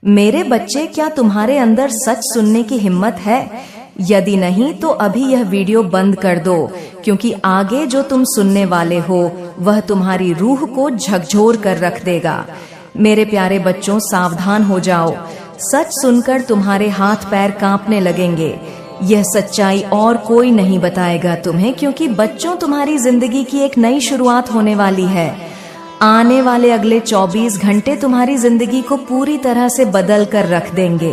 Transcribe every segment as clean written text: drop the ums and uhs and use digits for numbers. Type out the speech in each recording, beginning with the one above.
मेरे बच्चे, क्या तुम्हारे अंदर सच सुनने की हिम्मत है? यदि नहीं तो अभी यह वीडियो बंद कर दो, क्योंकि आगे जो तुम सुनने वाले हो वह तुम्हारी रूह को झकझोर कर रख देगा। मेरे प्यारे बच्चों, सावधान हो जाओ। सच सुनकर तुम्हारे हाथ पैर कांपने लगेंगे। यह सच्चाई और कोई नहीं बताएगा तुम्हें, क्योंकि बच्चों, तुम्हारी जिंदगी की एक नई शुरुआत होने वाली है। आने वाले अगले 24 घंटे तुम्हारी जिंदगी को पूरी तरह से बदल कर रख देंगे।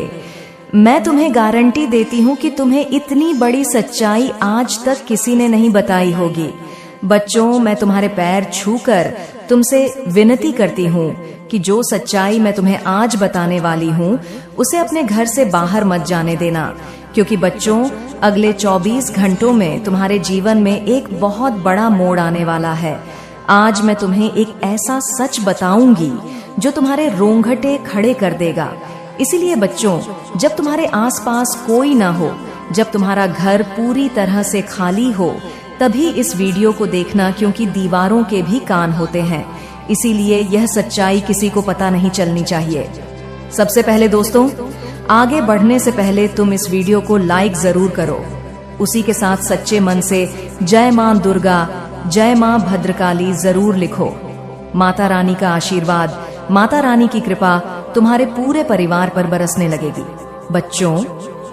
मैं तुम्हें गारंटी देती हूँ कि तुम्हें इतनी बड़ी सच्चाई आज तक किसी ने नहीं बताई होगी। बच्चों, मैं तुम्हारे पैर छूकर तुमसे विनती करती हूँ कि जो सच्चाई मैं तुम्हें आज बताने वाली हूँ उसे अपने घर से बाहर मत जाने देना, क्योंकि बच्चों, अगले 24 घंटों में तुम्हारे जीवन में एक बहुत बड़ा मोड़ आने वाला है। आज मैं तुम्हें एक ऐसा सच बताऊंगी जो तुम्हारे रोंगटे खड़े कर देगा। इसीलिए बच्चों, जब तुम्हारे आसपास कोई ना हो, जब तुम्हारा घर पूरी तरह से खाली हो, तभी इस वीडियो को देखना, क्योंकि दीवारों के भी कान होते हैं। इसीलिए यह सच्चाई किसी को पता नहीं चलनी चाहिए। सबसे पहले दोस्तों, आगे बढ़ने से पहले तुम इस वीडियो को लाइक जरूर करो। उसी के साथ सच्चे मन से जय मां दुर्गा, जय मां भद्रकाली जरूर लिखो। माता रानी का आशीर्वाद, माता रानी की कृपा तुम्हारे पूरे परिवार पर बरसने लगेगी। बच्चों,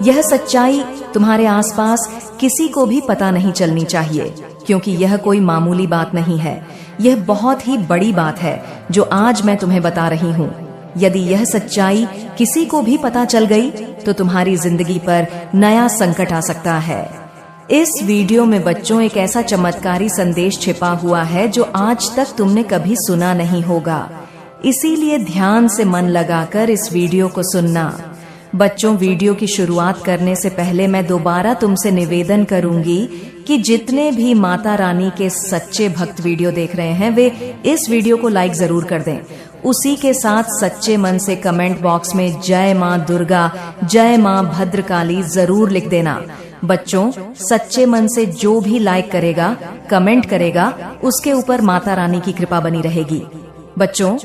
यह सच्चाई तुम्हारे आसपास किसी को भी पता नहीं चलनी चाहिए, क्योंकि यह कोई मामूली बात नहीं है। यह बहुत ही बड़ी बात है जो आज मैं तुम्हें बता रही हूँ। यदि यह सच्चाई किसी को भी पता चल गई तो तुम्हारी जिंदगी पर नया संकट आ सकता है। इस वीडियो में बच्चों, एक ऐसा चमत्कारी संदेश छिपा हुआ है जो आज तक तुमने कभी सुना नहीं होगा। इसीलिए ध्यान से मन लगाकर इस वीडियो को सुनना। बच्चों, वीडियो की शुरुआत करने से पहले मैं दोबारा तुमसे निवेदन करूंगी कि जितने भी माता रानी के सच्चे भक्त वीडियो देख रहे हैं वे इस वीडियो को लाइक जरूर कर दें। उसी के साथ सच्चे मन से कमेंट बॉक्स में जय मां दुर्गा, जय मां भद्रकाली जरूर लिख देना। बच्चों, सच्चे मन से जो भी लाइक करेगा, कमेंट करेगा, उसके ऊपर माता रानी की कृपा बनी रहेगी। बच्चों,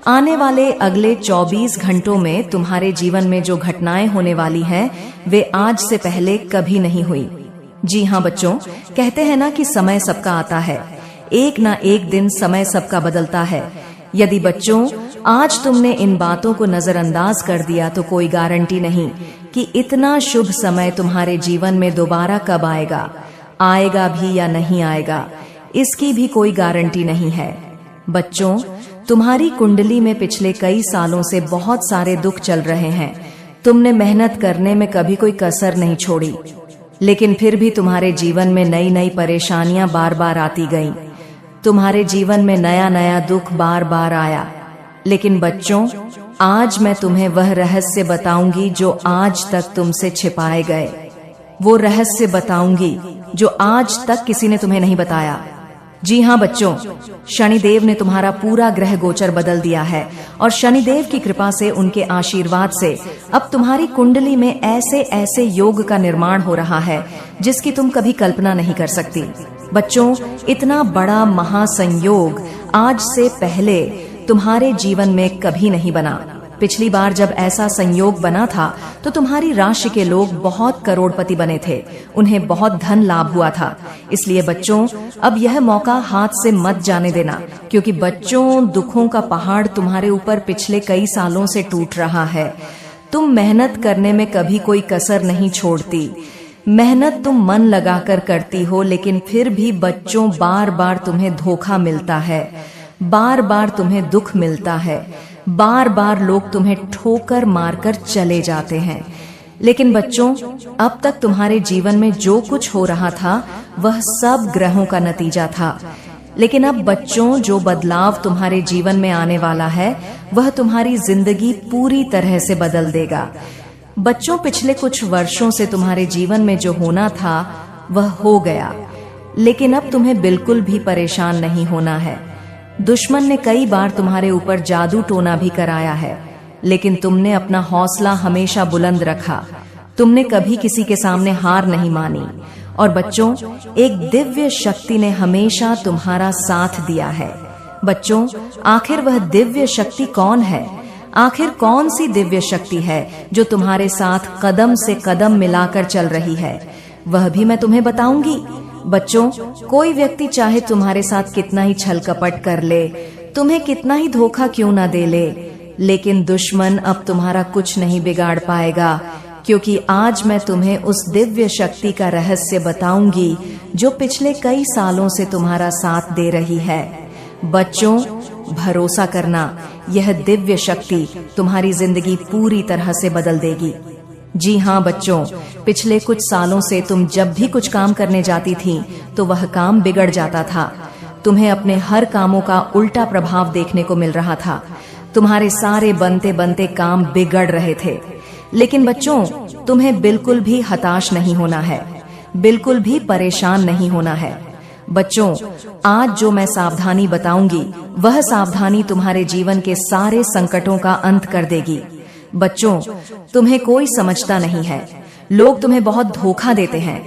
आने वाले अगले 24 घंटों में तुम्हारे जीवन में जो घटनाएं होने वाली हैं वे आज से पहले कभी नहीं हुई। जी हाँ बच्चों, कहते हैं ना कि समय सबका आता है, एक ना एक दिन समय सबका बदलता है। यदि बच्चों आज तुमने इन बातों को नजरअंदाज कर दिया तो कोई गारंटी नहीं कि इतना शुभ समय तुम्हारे जीवन में दोबारा कब आएगा। आएगा भी या नहीं आएगा, इसकी भी कोई गारंटी नहीं है। बच्चों, तुम्हारी कुंडली में पिछले कई सालों से बहुत सारे दुख चल रहे हैं। तुमने मेहनत करने में कभी कोई कसर नहीं छोड़ी, लेकिन फिर भी तुम्हारे जीवन में नई नई परेशानियां बार बार आती गईं। तुम्हारे जीवन में नया नया दुख बार बार आया। लेकिन बच्चों, आज मैं तुम्हें वह रहस्य बताऊंगी जो आज तक तुमसे छिपाए गए। वो रहस्य बताऊंगी जो आज तक किसी ने तुम्हें नहीं बताया। जी हाँ बच्चों, शनिदेव ने तुम्हारा पूरा ग्रह गोचर बदल दिया है और शनिदेव की कृपा से, उनके आशीर्वाद से अब तुम्हारी कुंडली में ऐसे ऐसे योग का निर्माण हो रहा है जिसकी तुम कभी कल्पना नहीं कर सकती। बच्चों, इतना बड़ा महासंयोग आज से पहले तुम्हारे जीवन में कभी नहीं बना। पिछली बार जब ऐसा संयोग बना था तो तुम्हारी राशि के लोग बहुत करोड़पति बने थे, उन्हें बहुत धन लाभ हुआ था। इसलिए बच्चों, अब यह मौका हाथ से मत जाने देना, क्योंकि बच्चों, दुखों का पहाड़ तुम्हारे ऊपर पिछले कई सालों से टूट रहा है। तुम मेहनत करने में कभी कोई कसर नहीं छोड़ती। मेहनत तुम मन लगाकर करती हो, लेकिन फिर भी बच्चों, बार बार तुम्हें धोखा मिलता है, बार बार तुम्हें दुख मिलता है, बार बार लोग तुम्हें ठोकर मारकर चले जाते हैं। लेकिन बच्चों, अब तक तुम्हारे जीवन में जो कुछ हो रहा था वह सब ग्रहों का नतीजा था। लेकिन अब बच्चों, जो बदलाव तुम्हारे जीवन में आने वाला है वह तुम्हारी जिंदगी पूरी तरह से बदल देगा। बच्चों, पिछले कुछ वर्षों से तुम्हारे जीवन में जो होना था वह हो गया, लेकिन अब तुम्हें बिल्कुल भी परेशान नहीं होना है। दुश्मन ने कई बार तुम्हारे ऊपर जादू टोना भी कराया है, लेकिन तुमने अपना हौसला हमेशा बुलंद रखा। तुमने कभी किसी के सामने हार नहीं मानी। और बच्चों, एक दिव्य शक्ति ने हमेशा तुम्हारा साथ दिया है। बच्चों, आखिर वह दिव्य शक्ति कौन है? आखिर कौन सी दिव्य शक्ति है जो तुम्हारे साथ कदम से कदम मिलाकर चल रही है, वह भी मैं तुम्हें बताऊंगी। बच्चों, कोई व्यक्ति चाहे तुम्हारे साथ कितना ही छल कपट कर ले, तुम्हें कितना ही धोखा क्यों ना दे ले, लेकिन दुश्मन अब तुम्हारा कुछ नहीं बिगाड़ पाएगा, क्योंकि आज मैं तुम्हें उस दिव्य शक्ति का रहस्य बताऊंगी जो पिछले कई सालों से तुम्हारा साथ दे रही है। बच्चों, भरोसा करना, यह दिव्य शक्ति तुम्हारी जिंदगी पूरी तरह से बदल देगी। जी हाँ बच्चों, पिछले कुछ सालों से तुम जब भी कुछ काम करने जाती थी तो वह काम बिगड़ जाता था। तुम्हें अपने हर कामों का उल्टा प्रभाव देखने को मिल रहा था। तुम्हारे सारे बनते बनते काम बिगड़ रहे थे। लेकिन बच्चों, तुम्हें बिल्कुल भी हताश नहीं होना है, बिल्कुल भी परेशान नहीं होना है। बच्चों, आज जो मैं सावधानी बताऊंगी वह सावधानी तुम्हारे जीवन के सारे संकटों का अंत कर देगी। बच्चों, तुम्हें कोई समझता नहीं है। लोग तुम्हें बहुत धोखा देते हैं।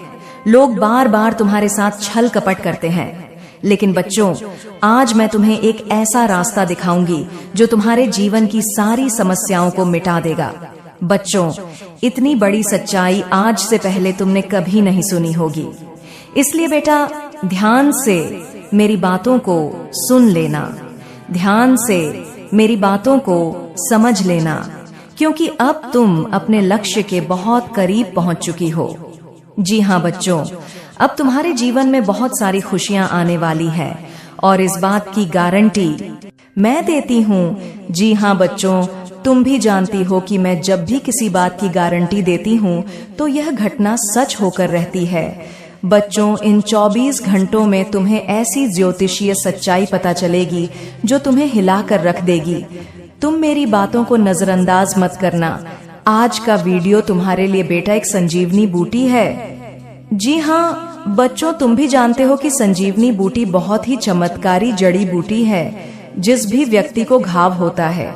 लोग बार बार तुम्हारे साथ छल कपट करते हैं। लेकिन बच्चों, आज मैं तुम्हें एक ऐसा रास्ता दिखाऊंगी जो तुम्हारे जीवन की सारी समस्याओं को मिटा देगा। बच्चों, इतनी बड़ी सच्चाई आज से पहले तुमने कभी नहीं सुनी होगी। इसलिए बेटा, ध्यान से मेरी बातों को सुन लेना, ध्यान से मेरी बातों को समझ लेना, क्योंकि अब तुम अपने लक्ष्य के बहुत करीब पहुंच चुकी हो। जी हाँ बच्चों, अब तुम्हारे जीवन में बहुत सारी खुशियां आने वाली है और इस बात की गारंटी मैं देती हूँ। जी हाँ बच्चों, तुम भी जानती हो कि मैं जब भी किसी बात की गारंटी देती हूँ तो यह घटना सच होकर रहती है। बच्चों, इन 24 घंटों में तुम्हें ऐसी ज्योतिषीय सच्चाई पता चलेगी जो तुम्हें हिलाकर रख देगी। तुम मेरी बातों को नजरअंदाज मत करना। आज का वीडियो तुम्हारे लिए बेटा एक संजीवनी बूटी है। जी हाँ बच्चों, तुम भी जानते हो कि संजीवनी बूटी बहुत ही चमत्कारी जड़ी बूटी है। जिस भी व्यक्ति को घाव होता है,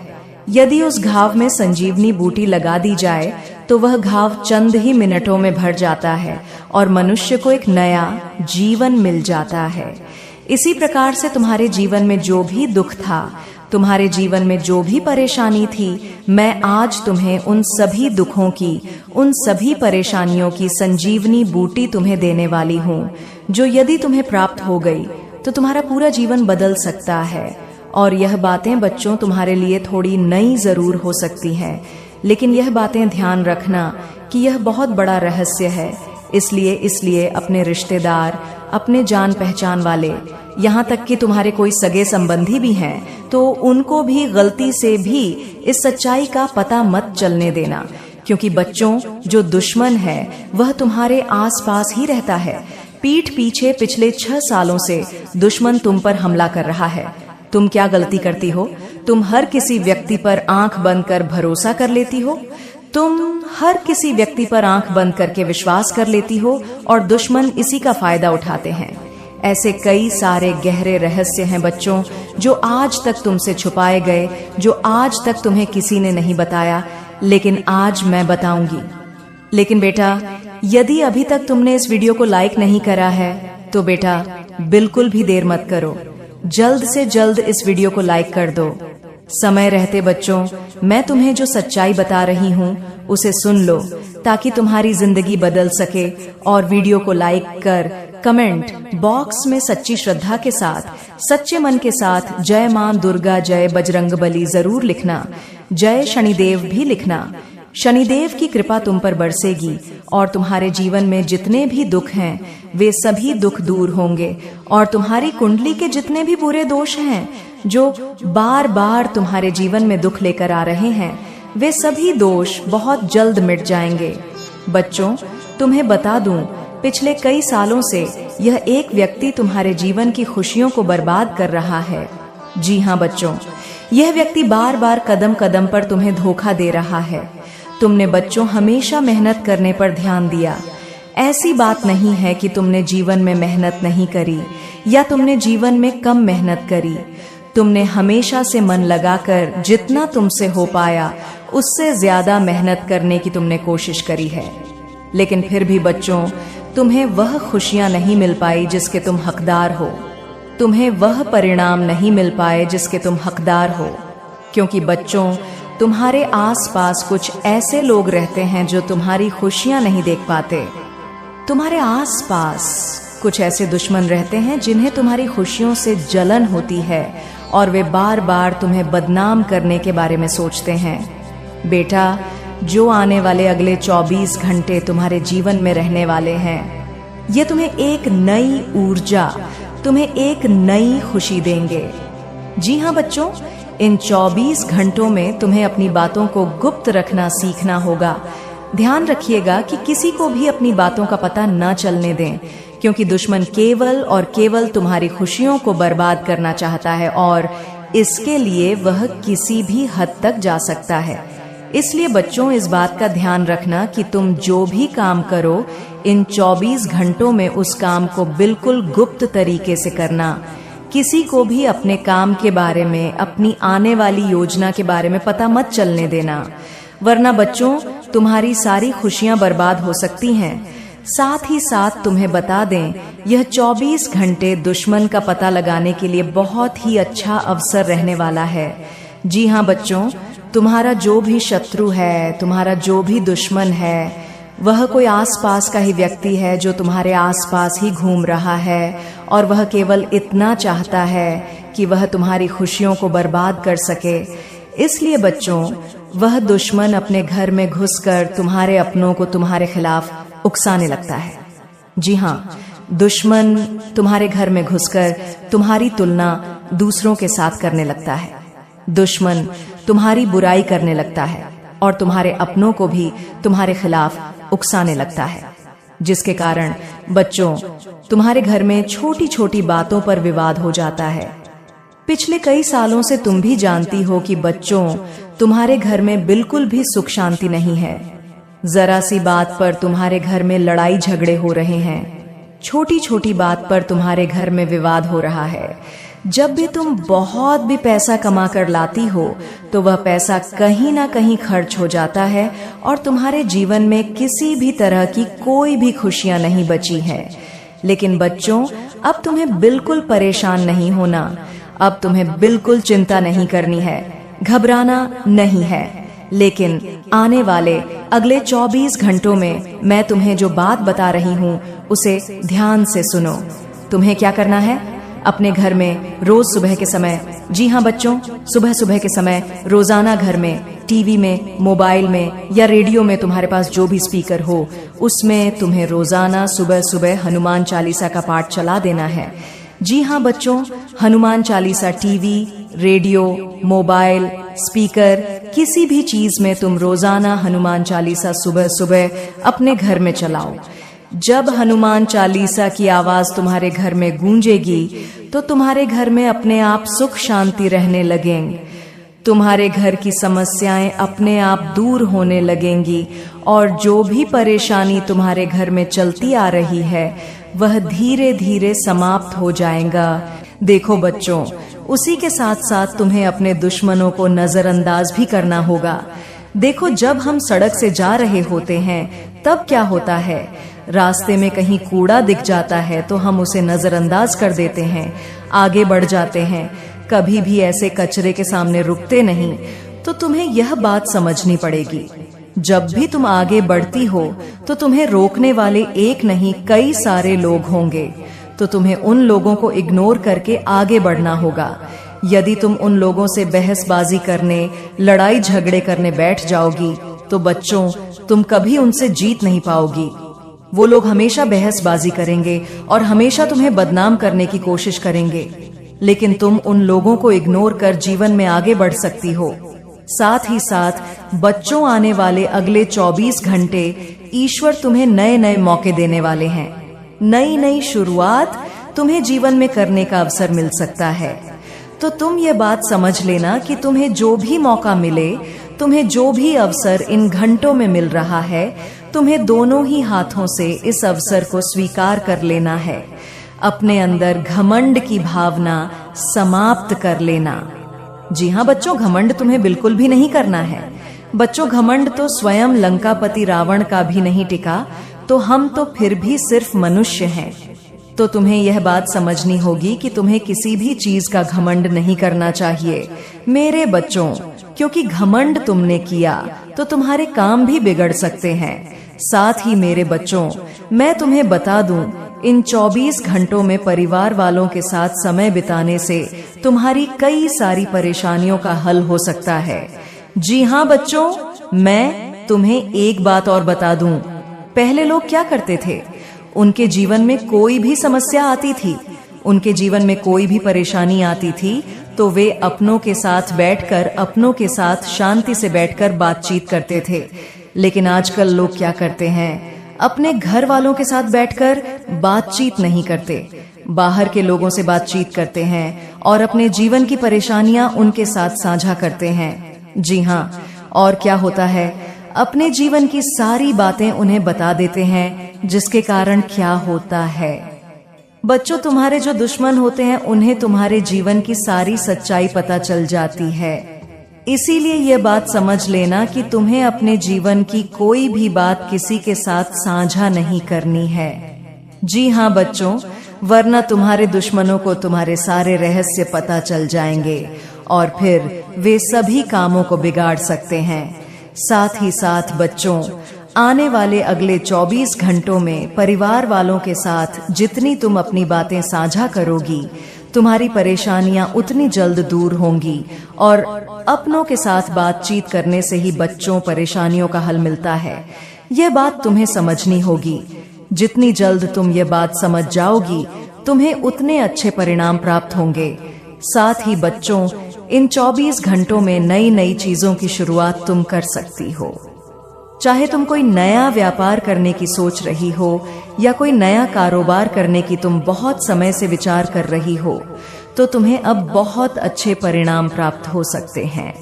यदि उस घाव में संजीवनी बूटी लगा दी जाए तो वह घाव चंद ही मिनटों में भर जाता है और मनुष्य को एक नया जीवन मिल जाता है। इसी प्रकार से तुम्हारे जीवन में जो भी दुख था, तुम्हारे जीवन में जो भी परेशानी थी, मैं आज तुम्हें उन सभी दुखों की, उन सभी परेशानियों की संजीवनी बूटी तुम्हें देने वाली हूँ, जो यदि तुम्हें प्राप्त हो गई तो तुम्हारा पूरा जीवन बदल सकता है। और यह बातें बच्चों तुम्हारे लिए थोड़ी नई जरूर हो सकती हैं, लेकिन यह बातें ध्यान रखना कि यह बहुत बड़ा रहस्य है। इसलिए अपने रिश्तेदार, अपने जान पहचान वाले, यहाँ तक कि तुम्हारे कोई सगे संबंधी भी हैं, तो उनको भी गलती से भी इस सच्चाई का पता मत चलने देना, क्योंकि बच्चों, जो दुश्मन है वह तुम्हारे आसपास ही रहता है। पीठ पीछे पिछले 6 सालों से दुश्मन तुम पर हमला कर रहा है। तुम क्या गलती करती हो? तुम हर किसी व्यक्ति पर आंख बंद कर भरोसा कर लेती हो। तुम हर किसी व्यक्ति पर आंख बंद करके विश्वास कर लेती हो और दुश्मन इसी का फायदा उठाते हैं। ऐसे कई सारे गहरे रहस्य हैं बच्चों, जो आज तक तुमसे छुपाए गए, जो आज तक तुम्हें किसी ने नहीं बताया, लेकिन आज मैं बताऊंगी। लेकिन बेटा, यदि अभी तक तुमने इस वीडियो को लाइक नहीं करा है तो बेटा बिल्कुल भी देर मत करो, जल्द से जल्द इस वीडियो को लाइक कर दो। समय रहते बच्चों, मैं तुम्हें जो सच्चाई बता रही हूँ उसे सुन लो, ताकि तुम्हारी जिंदगी बदल सके। और वीडियो को लाइक कर कमेंट बॉक्स में सच्ची श्रद्धा के साथ, सच्चे मन के साथ जय मां दुर्गा, जय बजरंगबली जरूर लिखना। जय शनिदेव भी लिखना। शनिदेव की कृपा तुम पर बरसेगी और तुम्हारे जीवन में जितने भी दुख हैं वे सभी दुख दूर होंगे, और तुम्हारी कुंडली के जितने भी बुरे दोष हैं जो बार बार तुम्हारे जीवन में दुख लेकर आ रहे हैं, वे सभी दोष बहुत जल्द मिट जाएंगे। बच्चों, तुम्हें बता दूं, पिछले कई सालों से यह एक व्यक्ति तुम्हारे जीवन की खुशियों को बर्बाद कर रहा है। जी हाँ बच्चों, यह व्यक्ति बार बार कदम कदम पर तुम्हें धोखा दे रहा है। तुमने बच्चों हमेशा मेहनत करने पर ध्यान दिया। ऐसी बात नहीं है कि तुमने जीवन में मेहनत नहीं करी या तुमने जीवन में कम मेहनत करी। तुमने हमेशा से मन लगाकर जितना तुमसे हो पाया उससे ज्यादा मेहनत करने की तुमने कोशिश करी है। लेकिन फिर भी बच्चों, तुम्हें वह खुशियां नहीं मिल पाई जिसके तुम हकदार हो। तुम्हें वह परिणाम नहीं मिल पाए जिसके तुम हकदार हो, क्योंकि बच्चों, तुम्हारे आसपास कुछ ऐसे लोग रहते हैं जो तुम्हारी खुशियां नहीं देख पाते। तुम्हारे आसपास कुछ ऐसे दुश्मन रहते हैं जिन्हें तुम्हारी खुशियों से जलन होती है और वे बार बार तुम्हें बदनाम करने के बारे में सोचते हैं। बेटा, जो आने वाले अगले 24 घंटे तुम्हारे जीवन में रहने वाले हैं, ये तुम्हें एक नई ऊर्जा, तुम्हें एक नई खुशी देंगे। जी हाँ बच्चों, इन 24 घंटों में तुम्हें अपनी बातों को गुप्त रखना सीखना होगा। ध्यान रखिएगा कि किसी को भी अपनी बातों का पता न चलने दें, क्योंकि दुश्मन केवल और केवल तुम्हारी खुशियों को बर्बाद करना चाहता है और इसके लिए वह किसी भी हद तक जा सकता है। इसलिए बच्चों, इस बात का ध्यान रखना कि तुम जो भी काम करो, इन 24 घंटों में उस काम को बिल्कुल गुप्त तरीके से करना। किसी को भी अपने काम के बारे में, अपनी आने वाली योजना के बारे में पता मत चलने देना, वरना बच्चों तुम्हारी सारी खुशियां बर्बाद हो सकती हैं। साथ ही साथ तुम्हें बता दें, यह 24 घंटे दुश्मन का पता लगाने के लिए बहुत ही अच्छा अवसर रहने वाला है। जी हाँ बच्चों, तुम्हारा जो भी शत्रु है, तुम्हारा जो भी दुश्मन है, वह कोई आसपास का ही व्यक्ति है जो तुम्हारे आसपास ही घूम रहा है और वह केवल इतना चाहता है कि वह तुम्हारी खुशियों को बर्बाद कर सके। इसलिए बच्चों, वह दुश्मन अपने घर में घुसकर तुम्हारे अपनों को तुम्हारे खिलाफ उकसाने लगता है। जी हाँ, दुश्मन तुम्हारे घर में घुसकर तुम्हारी तुलना दूसरों के साथ करने लगता है। दुश्मन तुम्हारी बुराई करने लगता है और तुम्हारे अपनों को भी तुम्हारे खिलाफ उकसाने लगता है, जिसके कारण बच्चों तुम्हारे घर में छोटी छोटी बातों पर विवाद हो जाता है। पिछले कई सालों से तुम भी जानती हो कि बच्चों, तुम्हारे घर में बिल्कुल भी सुख शांति नहीं है। जरा सी बात पर तुम्हारे घर में लड़ाई झगड़े हो रहे हैं। छोटी छोटी बात पर तुम्हारे घर में विवाद हो रहा है। जब भी तुम बहुत भी पैसा कमा कर लाती हो तो वह पैसा कहीं ना कहीं खर्च हो जाता है और तुम्हारे जीवन में किसी भी तरह की कोई भी खुशियां नहीं बची है। लेकिन बच्चों, अब तुम्हें बिल्कुल परेशान नहीं होना, अब तुम्हें बिल्कुल चिंता नहीं करनी है, घबराना नहीं है। लेकिन आने वाले अगले 24 घंटों में मैं तुम्हें जो बात बता रही हूँ उसे ध्यान से सुनो। तुम्हें क्या करना है? अपने घर में रोज सुबह के समय, जी हाँ बच्चों, सुबह सुबह के समय रोजाना घर में, टीवी में, मोबाइल में या रेडियो में तुम्हारे पास जो भी स्पीकर हो, उसमें तुम्हें रोजाना सुबह सुबह हनुमान चालीसा का पाठ चला देना है। जी हाँ बच्चों, Hanuman Chalisa TV, radio, mobile, speaker, किसी भी चीज में तुम रोजाना हनुमान चालीसा सुबह सुबह अपने घर में चलाओ। जब हनुमान चालीसा की आवाज तुम्हारे घर में गूंजेगी तो तुम्हारे घर में अपने आप सुख शांति रहने लगेंगे। तुम्हारे घर की समस्याएं अपने आप दूर होने लगेंगी और जो भी परेशानी तुम्हारे घर में चलती आ रही है वह धीरे धीरे समाप्त हो जाएगा। देखो बच्चों, उसी के साथ साथ तुम्हें अपने दुश्मनों को नजरअंदाज भी करना होगा। देखो, जब हम सड़क से जा रहे होते हैं तब क्या होता है, रास्ते में कहीं कूड़ा दिख जाता है तो हम उसे नजरअंदाज कर देते हैं, आगे बढ़ जाते हैं, कभी भी ऐसे कचरे के सामने रुकते नहीं। तो तुम्हें यह बात समझनी पड़ेगी, जब भी तुम आगे बढ़ती हो तो तुम्हें रोकने वाले एक नहीं कई सारे लोग होंगे, तो तुम्हें उन लोगों को इग्नोर करके आगे बढ़ना होगा। यदि तुम उन लोगों से बहसबाजी करने, लड़ाई झगड़े करने बैठ जाओगी तो बच्चों, तुम कभी उनसे जीत नहीं पाओगी। वो लोग हमेशा बहसबाजी करेंगे और हमेशा तुम्हें बदनाम करने की कोशिश करेंगे, लेकिन तुम उन लोगों को इग्नोर कर जीवन में आगे बढ़ सकती हो। साथ ही साथ बच्चों, आने वाले अगले 24 घंटे ईश्वर तुम्हें नए नए मौके देने वाले हैं। नई नई शुरुआत तुम्हें जीवन में करने का अवसर मिल सकता है। तो तुम ये बात समझ लेना कि तुम्हें जो भी मौका मिले, तुम्हें जो भी अवसर इन घंटों में मिल रहा है, तुम्हें दोनों ही हाथों से इस अवसर को स्वीकार कर लेना है। अपने अंदर घमंड की भावना समाप्त कर लेना। जी हाँ बच्चों, घमंड तुम्हें बिल्कुल भी नहीं करना है। बच्चों, घमंड तो स्वयं लंकापति रावण का भी नहीं टिका, तो हम तो फिर भी सिर्फ मनुष्य हैं। तो तुम्हें यह बात समझनी होगी कि तुम्हें किसी भी चीज का घमंड नहीं करना चाहिए। मेरे बच्चों, क्योंकि घमंड तुमने किया तो तुम्हारे काम भी बिगड़ सकते हैं। साथ ही मेरे बच्चों, मैं तुम्हें बता दूं, इन 24 घंटों में परिवार वालों के साथ समय बिताने से तुम्हारी कई सारी परेशानियों का हल हो सकता है। जी हाँ बच्चों, मैं तुम्हें एक बात और बता दूं, पहले लोग क्या करते थे? उनके जीवन में कोई भी समस्या आती थी, उनके जीवन में कोई भी परेशानी आती थी तो वे अपनों के साथ बैठकर, अपनों के साथ शांति से बैठकर बातचीत करते थे। लेकिन आजकल लोग क्या करते हैं? अपने घर वालों के साथ बैठकर बातचीत नहीं करते, बाहर के लोगों से बातचीत करते हैं और अपने जीवन की परेशानियां उनके साथ साझा करते हैं। जी हाँ, और क्या होता है? अपने जीवन की सारी बातें उन्हें बता देते हैं, जिसके कारण क्या होता है बच्चों, तुम्हारे जो दुश्मन होते हैं उन्हें तुम्हारे जीवन की सारी सच्चाई पता चल जाती है। इसीलिए ये बात समझ लेना कि तुम्हें अपने जीवन की कोई भी बात किसी के साथ साझा नहीं करनी है। जी हाँ बच्चों, वरना तुम्हारे दुश्मनों को तुम्हारे सारे रहस्य पता चल जाएंगे और फिर वे सभी कामों को बिगाड़ सकते हैं। साथ ही साथ बच्चों, आने वाले अगले 24 घंटों में परिवार वालों के साथ जितनी तुम अपनी बातें साझा करोगी, तुम्हारी परेशानियां उतनी जल्द दूर होंगी। और अपनों के साथ बातचीत करने से ही बच्चों परेशानियों का हल मिलता है। यह बात तुम्हें समझनी होगी। जितनी जल्द तुम ये बात समझ जाओगी, तुम्हें उतने अच्छे परिणाम प्राप्त होंगे। साथ ही बच्चों, इन 24 घंटों में नई नई चीजों की शुरुआत तुम कर सकती हो। चाहे तुम कोई नया व्यापार करने की सोच रही हो या कोई नया कारोबार करने की तुम बहुत समय से विचार कर रही हो, तो तुम्हें अब बहुत अच्छे परिणाम प्राप्त हो सकते हैं।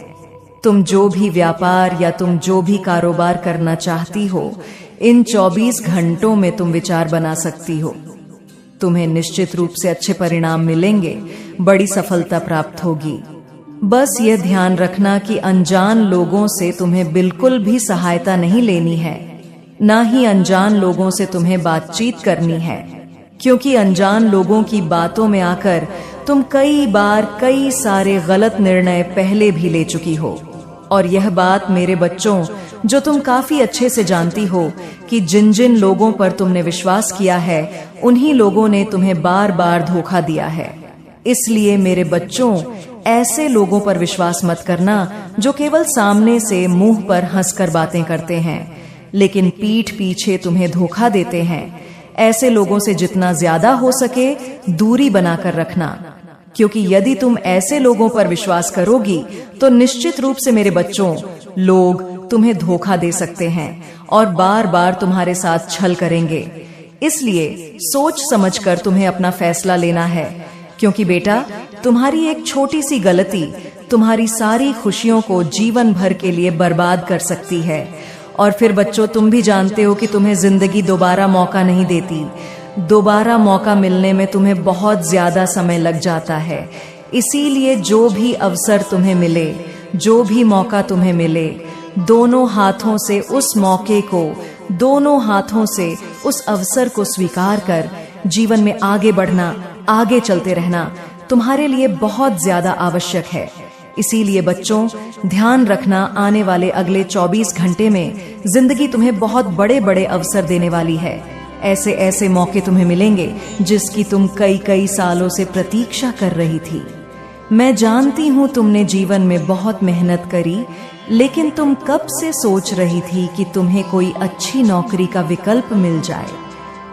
तुम जो भी व्यापार या तुम जो भी कारोबार करना चाहती हो, इन 24 घंटों में तुम विचार बना सकती हो। तुम्हें निश्चित रूप से अच्छे परिणाम मिलेंगे, बड़ी सफलता प्राप्त होगी। बस ये ध्यान रखना कि अनजान लोगों से तुम्हें बिल्कुल भी सहायता नहीं लेनी है, ना ही अनजान लोगों से तुम्हें बातचीत करनी है, क्योंकि अनजान लोगों की बातों में आकर तुम कई बार कई सारे गलत निर्णय पहले भी ले चुकी हो। और यह बात मेरे बच्चों, जो तुम काफी अच्छे से जानती हो कि जिन जिन लोगों पर तुमने विश्वास किया है, उन्हीं लोगों ने तुम्हें बार बार धोखा दिया है। इसलिए मेरे बच्चों, ऐसे लोगों पर विश्वास मत करना जो केवल सामने से मुंह पर हंसकर बातें करते हैं, लेकिन पीठ पीछे तुम्हें धोखा देते हैं। ऐसे लोगों से जितना ज्यादा हो सके दूरी बनाकर रखना, क्योंकि यदि तुम ऐसे लोगों पर विश्वास करोगी तो निश्चित रूप से मेरे बच्चों, लोग तुम्हें धोखा दे सकते हैं और बार बार तुम्हारे साथ छल करेंगे। इसलिए सोच समझकर तुम्हें अपना फैसला लेना है, क्योंकि बेटा, तुम्हारी एक छोटी सी गलती तुम्हारी सारी खुशियों को जीवन भर के लिए बर्बाद कर सकती है। और फिर बच्चों, तुम भी जानते हो कि तुम्हें जिंदगी दोबारा मौका नहीं देती। दोबारा मौका मिलने में तुम्हें बहुत ज्यादा समय लग जाता है। इसीलिए जो भी अवसर तुम्हें मिले, जो भी मौका तुम्हें मिले, दोनों हाथों से उस मौके को, दोनों हाथों से उस अवसर को स्वीकार कर जीवन में आगे बढ़ना, आगे चलते रहना तुम्हारे लिए बहुत ज्यादा आवश्यक है। इसीलिए बच्चों, ध्यान रखना, आने वाले अगले 24 घंटे में जिंदगी तुम्हें बहुत बड़े बड़े अवसर देने वाली है। ऐसे ऐसे मौके तुम्हें मिलेंगे जिसकी तुम कई कई सालों से प्रतीक्षा कर रही थी। मैं जानती हूँ तुमने जीवन में बहुत मेहनत करी, लेकिन तुम कब से सोच रही थी कि तुम्हें कोई अच्छी नौकरी का विकल्प मिल जाए,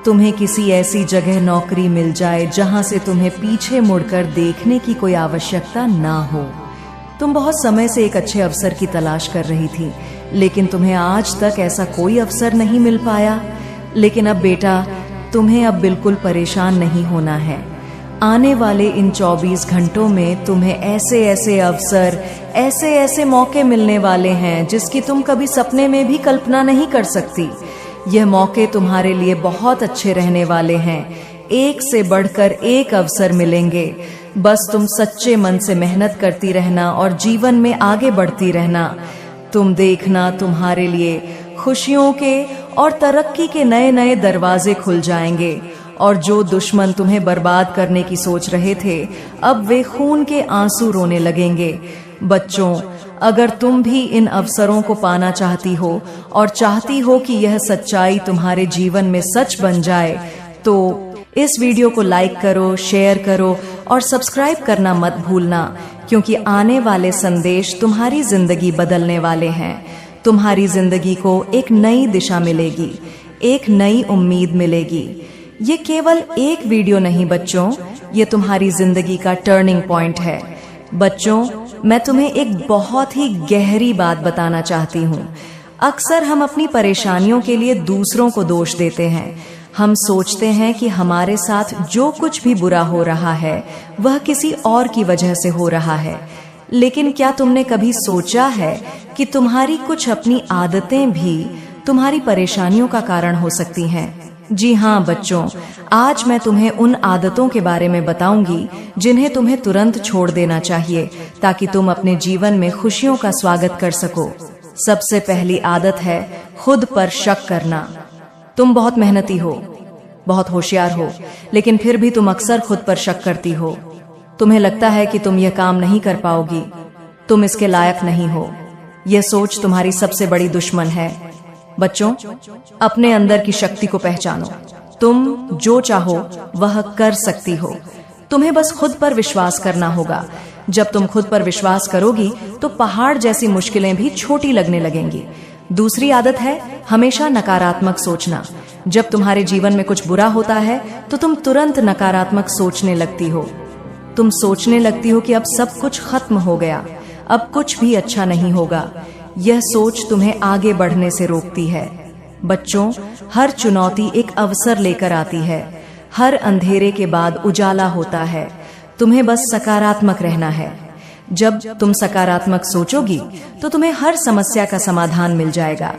तुम्हें किसी ऐसी जगह नौकरी मिल जाए जहां से तुम्हें पीछे मुड़कर देखने की कोई आवश्यकता ना हो। तुम बहुत समय से एक अच्छे अवसर की तलाश कर रही थी, लेकिन तुम्हें आज तक ऐसा कोई अवसर नहीं मिल पाया। लेकिन अब बेटा, तुम्हें अब बिल्कुल परेशान नहीं होना है। आने वाले इन 24 घंटों में तुम्हें ऐसे ऐसे अवसर, ऐसे ऐसे मौके मिलने वाले हैं जिसकी तुम कभी सपने में भी कल्पना नहीं कर सकती। यह मौके तुम्हारे लिए बहुत अच्छे रहने वाले हैं। एक से बढ़कर एक अवसर मिलेंगे। बस तुम सच्चे मन से मेहनत करती रहना और जीवन में आगे बढ़ती रहना। तुम देखना, तुम्हारे लिए खुशियों के और तरक्की के नए नए दरवाजे खुल जाएंगे। और जो दुश्मन तुम्हें बर्बाद करने की सोच रहे थे, अब वे खून के आंसू रोने लगेंगे। बच्चों, अगर तुम भी इन अवसरों को पाना चाहती हो और चाहती हो कि यह सच्चाई तुम्हारे जीवन में सच बन जाए, तो इस वीडियो को लाइक करो, शेयर करो और सब्सक्राइब करना मत भूलना, क्योंकि आने वाले संदेश तुम्हारी जिंदगी बदलने वाले हैं। तुम्हारी जिंदगी को एक नई दिशा मिलेगी, एक नई उम्मीद मिलेगी। ये केवल एक वीडियो नहीं बच्चों, ये तुम्हारी जिंदगी का टर्निंग पॉइंट है। बच्चों, मैं तुम्हें एक बहुत ही गहरी बात बताना चाहती हूँ। अक्सर हम अपनी परेशानियों के लिए दूसरों को दोष देते हैं। हम सोचते हैं कि हमारे साथ जो कुछ भी बुरा हो रहा है वह किसी और की वजह से हो रहा है। लेकिन क्या तुमने कभी सोचा है कि तुम्हारी कुछ अपनी आदतें भी तुम्हारी परेशानियों का कारण हो सकती हैं? जी हाँ बच्चों, आज मैं तुम्हें उन आदतों के बारे में बताऊंगी जिन्हें तुम्हें तुरंत छोड़ देना चाहिए, ताकि तुम अपने जीवन में खुशियों का स्वागत कर सको। सबसे पहली आदत है खुद पर शक करना। तुम बहुत मेहनती हो, बहुत होशियार हो, लेकिन फिर भी तुम अक्सर खुद पर शक करती हो। तुम्हें लगता है कि तुम यह काम नहीं कर पाओगी, तुम इसके लायक नहीं हो। यह सोच तुम्हारी सबसे बड़ी दुश्मन है। बच्चों, अपने अंदर की शक्ति को पहचानो। तुम जो चाहो वह कर सकती हो। तुम्हें बस खुद पर विश्वास करना होगा। जब तुम खुद पर विश्वास करोगी तो पहाड़ जैसी मुश्किलें भी छोटी लगने लगेंगी। दूसरी आदत है हमेशा नकारात्मक सोचना। जब तुम्हारे जीवन में कुछ बुरा होता है तो तुम तुरंत नकारात्मक सोचने लगती हो। तुम सोचने लगती हो कि अब सब कुछ खत्म हो गया, अब कुछ भी अच्छा नहीं होगा। यह सोच तुम्हें आगे बढ़ने से रोकती है। बच्चों, हर चुनौती एक अवसर लेकर आती है। हर अंधेरे के बाद उजाला होता है। तुम्हें बस सकारात्मक रहना है। जब तुम सकारात्मक सोचोगी तो तुम्हें हर समस्या का समाधान मिल जाएगा।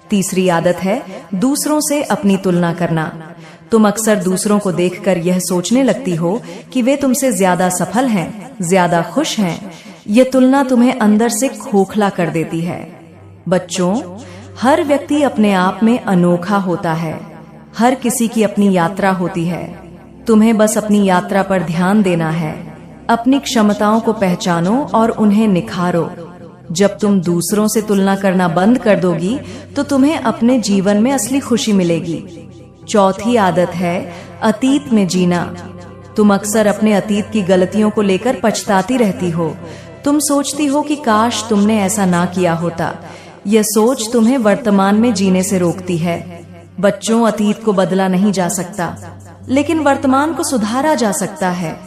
तीसरी आदत है दूसरों से अपनी तुलना करना। तुम अक्सर दूसरों को देखकर यह सोचने लगती हो कि वे तुमसे ज्यादा सफल हैं, ज्यादा खुश हैं। यह तुलना तुम्हें अंदर से खोखला कर देती है। बच्चों, हर व्यक्ति अपने आप में अनोखा होता है। हर किसी की अपनी यात्रा होती है। तुम्हें बस अपनी यात्रा पर ध्यान देना है। अपनी क्षमताओं को पहचानो और उन्हें निखारो। जब तुम दूसरों से तुलना करना बंद कर दोगी तो तुम्हें अपने जीवन में असली खुशी मिलेगी। चौथी आदत है अतीत में जीना। तुम अक्सर अपने अतीत की गलतियों को लेकर पछताती रहती हो। तुम सोचती हो कि काश तुमने ऐसा ना किया होता। यह सोच तुम्हें वर्तमान में जीने से रोकती है। बच्चों, अतीत को बदला नहीं जा सकता, लेकिन वर्तमान को सुधारा जा सकता है।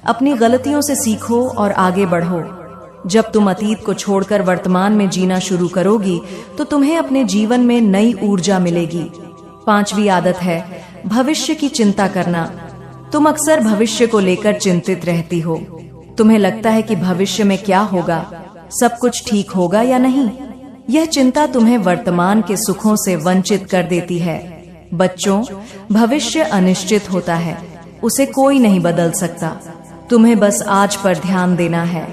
अपनी गलतियों से सीखो और आगे बढ़ो। जब तुम अतीत को छोड़कर वर्तमान में जीना शुरू करोगी तो तुम्हें अपने जीवन में नई ऊर्जा मिलेगी। पांचवी आदत है भविष्य की चिंता करना। तुम अक्सर भविष्य को लेकर चिंतित रहती हो। तुम्हें लगता है कि भविष्य में क्या होगा, सब कुछ ठीक होगा या नहीं। यह चिंता तुम्हें वर्तमान के सुखों से वंचित कर देती है। बच्चों, भविष्य अनिश्चित होता है, उसे कोई नहीं बदल सकता। तुम्हें बस आज पर ध्यान देना है।